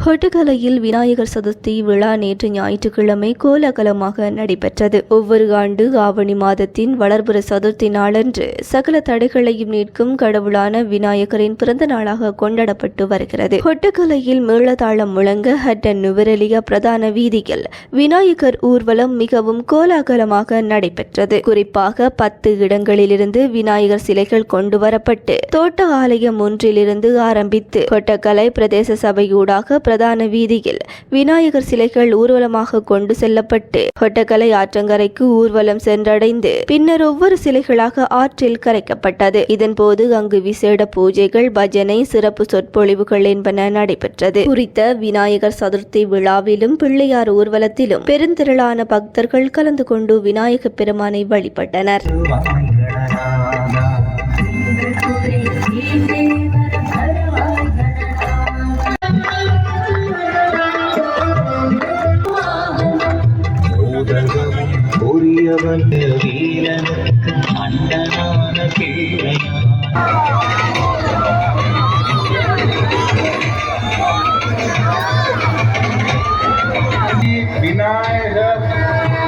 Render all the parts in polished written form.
ஹொட்டகலையில் விநாயகர் சதுர்த்தி விழா நேற்று ஞாயிற்றுக்கிழமை கோலாகலமாக நடைபெற்றது. ஒவ்வொரு ஆண்டு ஆவணி மாதத்தின் வளர்புற சதுர்த்தி நாளன்று சகல தடைகளையும் நீக்கும் கடவுளான விநாயகரின் பிறந்த நாளாக கொண்டாடப்பட்டு வருகிறது. ஹொட்டகலையில் மேளதாளம் முழங்க ஹட்டன் நுவரெலியா பிரதான வீதியில் விநாயகர் ஊர்வலம் மிகவும் கோலாகலமாக நடைபெற்றது. குறிப்பாக 10 இடங்களிலிருந்து விநாயகர் சிலைகள் கொண்டு வரப்பட்டு தோட்ட ஆலயம் ஒன்றிலிருந்து ஆரம்பித்து ஹொட்டகலை பிரதேச சபையூடாக பிரதான வீதியில் விநாயகர் சிலைகள் ஊர்வலமாக கொண்டு செல்லப்பட்டு ஹொட்டகலை ஆற்றங்கரைக்கு ஊர்வலம் சென்றடைந்து பின்னர் ஒவ்வொரு சிலைகளாக ஆற்றில் கரைக்கப்பட்டது. இதன்போது அங்கு விசேட பூஜைகள், பஜனை, சிறப்பு சொற்பொழிவுகள் என்பன நடைபெற்றது. குறித்த விநாயகர் சதுர்த்தி விழாவிலும் பிள்ளையார் ஊர்வலத்திலும் பெருந்திரளான பக்தர்கள் கலந்து கொண்டு விநாயகப் பெருமானை வழிபட்டனர்.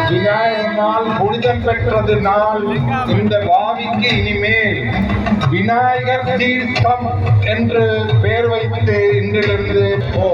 விநாயகனால் புனிதம் பெற்றது நாள். இந்த பாவிக்கு இனிமேல் விநாயகர் தீர்த்தம் என்று பெயர் வைத்து இன்றிலிருந்து போ.